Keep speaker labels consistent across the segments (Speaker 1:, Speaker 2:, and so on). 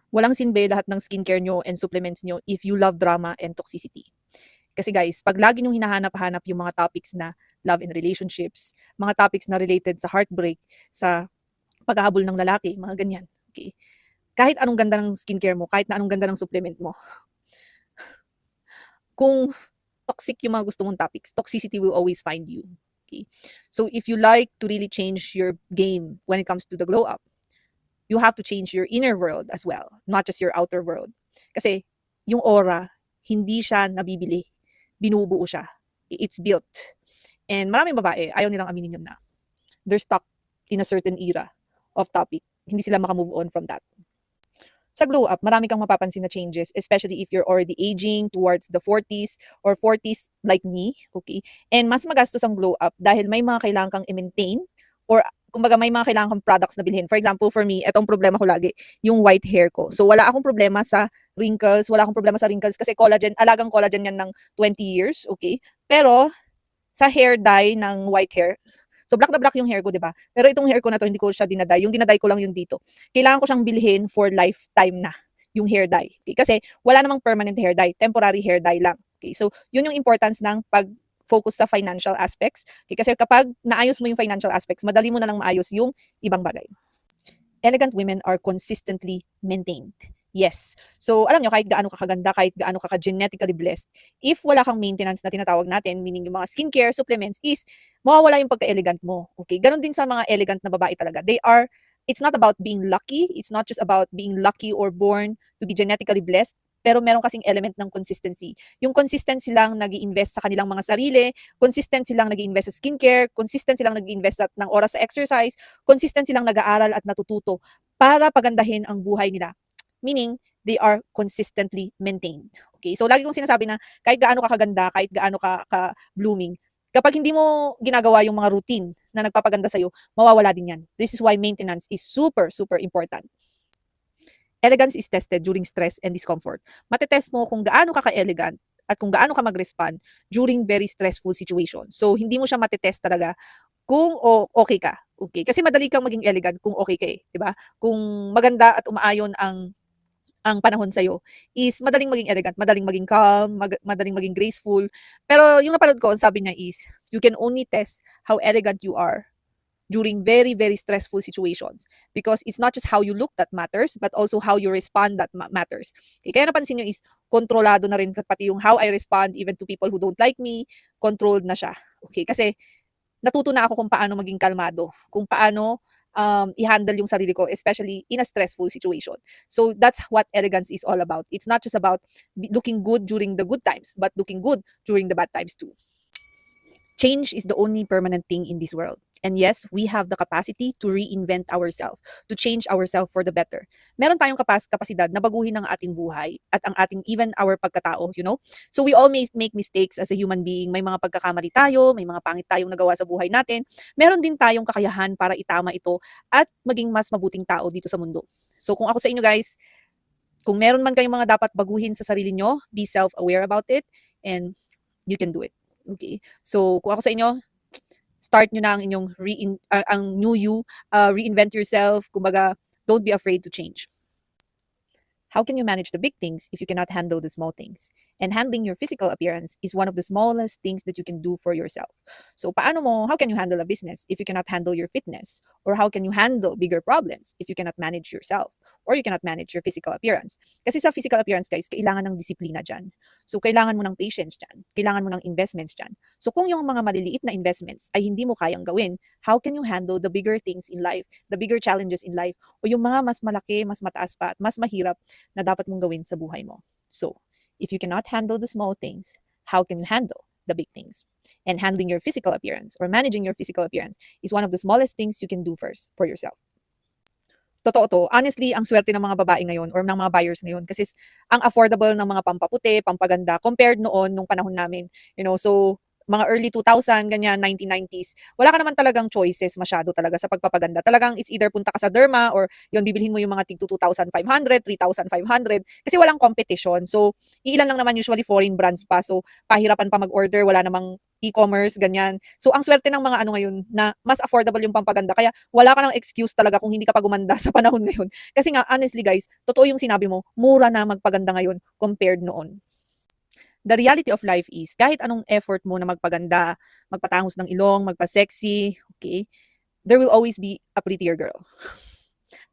Speaker 1: Walang silbi lahat ng skincare nyo and supplements nyo if you love drama and toxicity. Kasi guys, pag lagi nyo hinahanap-hanap yung mga topics na love and relationships, mga topics na related sa heartbreak, sa paghahabol ng lalaki, mga ganyan. Okay? Kahit anong ganda ng skincare mo, kahit na anong ganda ng supplement mo, kung toxic yung mga gusto mong topics, toxicity will always find you. Okay? So if you like to really change your game when it comes to the glow up, you have to change your inner world as well, not just your outer world. Kasi yung aura, hindi siya nabibili. Binubuo siya. It's built. And maraming babae, ayaw nilang aminin yun na they're stuck in a certain era of topic. Hindi sila makamove on from that. Sa glow up, marami kang mapapansin na changes, especially if you're already aging towards the 40s or 40s like me, okay? And mas magastos ang glow up dahil may mga kailangan kang i-maintain or kumbaga may mga kailangan kang products na bilhin. For example, for me, etong problema ko lagi, yung white hair ko. So wala akong problema sa wrinkles kasi collagen, alagang collagen yan ng 20 years, okay? Pero sa hair dye ng white hair, so black na black yung hair ko, 'di ba? Pero itong hair ko na 'to hindi ko siya dinaday, yung dinaday ko lang yung dito. Kailangan ko siyang bilhin for lifetime na, yung hair dye. Okay? Kasi wala namang permanent hair dye, temporary hair dye lang. Okay? So yun yung importance ng pag-focus sa financial aspects. Okay? Kasi kapag naayos mo yung financial aspects, madali mo na lang maayos yung ibang bagay. Elegant women are consistently maintained. Yes. So, alam nyo, kahit gaano kakaganda, kahit gaano genetically blessed, if wala kang maintenance na tinatawag natin, meaning yung mga skincare, supplements, is mawawala yung pagka-elegant mo. Okay? Ganon din sa mga elegant na babae talaga. It's not about being lucky. It's not just about being lucky or born to be genetically blessed. Pero meron kasing element ng consistency. Yung consistency lang nag invest sa kanilang mga sarili, consistent silang nag invest sa skincare, consistent silang nag invest ng oras sa exercise, consistent silang nag-aaral at natututo para pagandahin ang buhay nila. Meaning, they are consistently maintained. Okay? So, lagi kong sinasabi na kahit gaano ka kaganda, kahit gaano ka blooming, kapag hindi mo ginagawa yung mga routine na nagpapaganda sa'yo, mawawala din yan. This is why maintenance is super, super important. Elegance is tested during stress and discomfort. Matetest mo kung gaano ka ka-elegant at kung gaano ka mag-respond during very stressful situations. So, hindi mo siya matetest talaga kung okay ka. Okay? Kasi madali kang maging elegant kung okay ka eh, 'di ba? Kung maganda at umaayon ang panahon sa'yo is madaling maging elegant, madaling maging calm, madaling maging graceful. Pero yung napanood ko, sabi niya is, you can only test how elegant you are during very, very stressful situations. Because it's not just how you look that matters, but also how you respond that matters. Okay, kaya napansin nyo is, kontrolado na rin pati yung how I respond even to people who don't like me, controlled na siya. Okay, kasi natuto na ako kung paano maging kalmado, kung paano i-handle yung sarili ko, especially in a stressful situation. So that's what elegance is all about. It's not just about looking good during the good times, but looking good during the bad times too. Change is the only permanent thing in this world. And yes, we have the capacity to reinvent ourselves, to change ourselves for the better. Meron tayong kapasidad na baguhin ang ating buhay at ang ating even our pagkatao, you know? So we all may make mistakes as a human being. May mga pagkakamali tayo, may mga pangit tayong nagawa sa buhay natin. Meron din tayong kakayahan para itama ito at maging mas mabuting tao dito sa mundo. So kung ako sa inyo guys, kung meron man kayong mga dapat baguhin sa sarili nyo, be self-aware about it and you can do it. Okay? So kung ako sa inyo, start nyo na ang inyong ang new you, reinvent yourself, kumbaga, don't be afraid to change. How can you manage the big things if you cannot handle the small things? And handling your physical appearance is one of the smallest things that you can do for yourself. So how can you handle a business if you cannot handle your fitness? Or how can you handle bigger problems if you cannot manage yourself? Or you cannot manage your physical appearance? Kasi sa physical appearance, guys, kailangan ng disiplina dyan. So kailangan mo ng patience dyan. Kailangan mo ng investments dyan. So kung yung mga maliliit na investments ay hindi mo kayang gawin, how can you handle the bigger things in life, the bigger challenges in life, o yung mga mas malaki, mas mataas pa, at mas mahirap na dapat mong gawin sa buhay mo? So, if you cannot handle the small things, how can you handle the big things? And handling your physical appearance or managing your physical appearance is one of the smallest things you can do first for yourself. Totoo to. Honestly, ang swerte ng mga babae ngayon or ng mga buyers ngayon kasi ang affordable ng mga pampaputi, pampaganda compared noon nung panahon namin. You know, so mga early 2000, ganyan, 1990s, wala ka naman talagang choices masyado talaga sa pagpapaganda. Talagang it's either punta ka sa derma or yun, bibilhin mo yung mga tig 2,500, 3,500 kasi walang competition. So, ilan lang naman usually foreign brands pa. So, pahirapan pa mag-order, wala namang e-commerce, ganyan. So, ang swerte ng mga ano ngayon na mas affordable yung pampaganda. Kaya wala ka ng excuse talaga kung hindi ka pa gumanda sa panahon ngayon. Kasi nga, honestly guys, totoo yung sinabi mo, mura na magpaganda ngayon compared noon. The reality of life is, kahit anong effort mo na magpaganda, magpatangos ng ilong, magpa-sexy, okay, there will always be a prettier girl.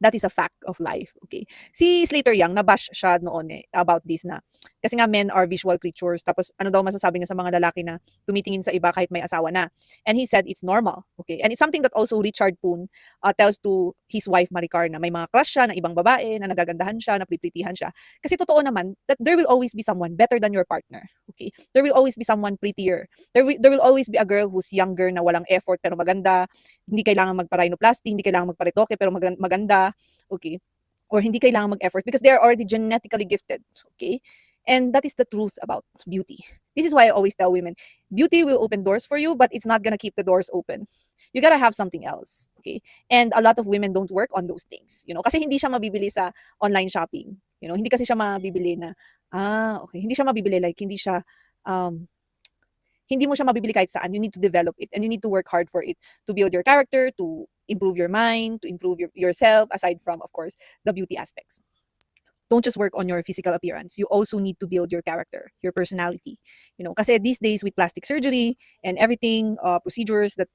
Speaker 1: That is a fact of life, okay? Si Slater Young, nabash siya noon about this na. Kasi nga men are visual creatures. Tapos ano daw masasabi niya sa mga lalaki na tumitingin sa iba kahit may asawa na. And he said it's normal, okay? And it's something that also Richard Poon tells to his wife Maricar na may mga crush siya na ibang babae, na nagagandahan siya, na pripritihan siya. Kasi totoo naman that there will always be someone better than your partner, okay? There will always be someone prettier. There will always be a girl who's younger na walang effort pero maganda, hindi kailangan magpa-rhinoplasty, hindi kailangan magpa-retoke pero maganda, okay? Or hindi kailangan mag-effort because they are already genetically gifted, okay? And that is the truth about beauty. This is why I always tell women, beauty will open doors for you, but it's not gonna keep the doors open. You gotta have something else, okay? And a lot of women don't work on those things, kasi hindi siya mabibili sa online shopping. Hindi kasi siya mabibili na, okay, hindi siya mabibili, like, um, hindi mo siya mabibili kahit saan. You need to develop it and you need to work hard for it to build your character, to improve your mind, to improve yourself, aside from, of course, the beauty aspects. Don't just work on your physical appearance. You also need to build your character, your personality. Kasi these days with plastic surgery and everything, procedures that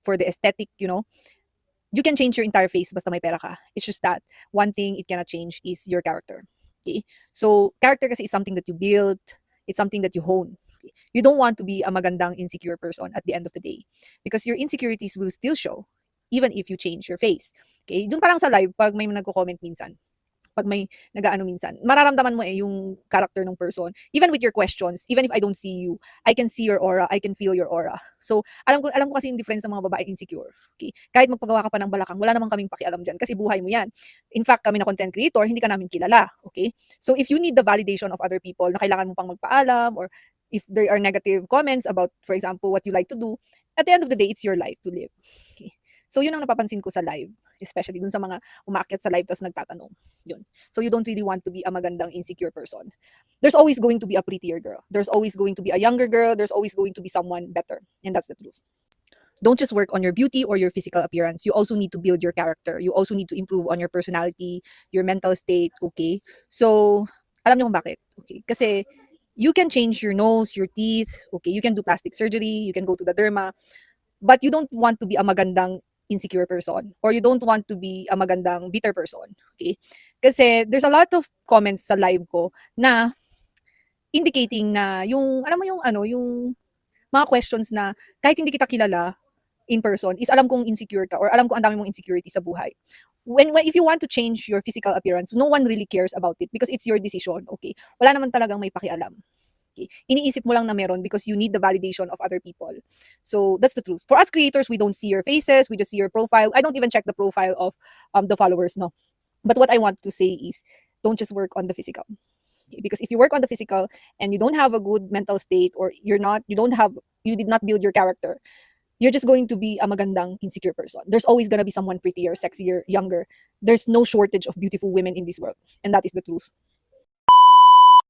Speaker 1: for the aesthetic, you can change your entire face basta may pera ka. It's just that one thing it cannot change is your character. Okay? So, character kasi is something that you build, it's something that you hone. Okay? You don't want to be a magandang insecure person at the end of the day because your insecurities will still show even if you change your face. Okay? Doon pa lang sa live pag may nagko-comment minsan, pag may nag-aano minsan, mararamdaman mo yung character ng person. Even with your questions, even if I don't see you, I can see your aura, I can feel your aura. So, alam ko kasi yung difference ng mga babae insecure. Okay? Kahit magpagawa ka pa ng balakang, wala namang kaming pakialam dyan kasi buhay mo yan. In fact, kami na content creator, hindi ka namin kilala. Okay? So, if you need the validation of other people na kailangan mo pang magpaalam or if there are negative comments about, for example, what you like to do, at the end of the day, it's your life to live. Okay? So, yun ang napapansin ko sa live, especially dun sa mga umakyat sa live tas nagtatanong. Yun. So, you don't really want to be a magandang insecure person. There's always going to be a prettier girl. There's always going to be a younger girl. There's always going to be someone better. And that's the truth. Don't just work on your beauty or your physical appearance. You also need to build your character. You also need to improve on your personality, your mental state, okay? So, alam niyo kung bakit? Okay? Kasi, you can change your nose, your teeth, okay? You can do plastic surgery, you can go to the derma, but you don't want to be a magandang insecure person or you don't want to be a magandang bitter person, okay? Kasi there's a lot of comments sa live ko na indicating na yung alam mo yung mga questions na kahit hindi kita kilala in person is alam kong insecure ka or alam ko ang dami mong insecurity sa buhay. When if you want to change your physical appearance, no one really cares about it because it's your decision, okay? Wala naman talagang may pakialam. Okay. Iniisip mo lang na meron because you need the validation of other people. So that's the truth. For us creators, we don't see your faces, we just see your profile. I don't even check the profile of the followers, no. But what I want to say is don't just work on the physical. Okay? Because if you work on the physical and you don't have a good mental state or you did not build your character, you're just going to be a magandang insecure person. There's always gonna be someone prettier, sexier, younger. There's no shortage of beautiful women in this world. And that is the truth.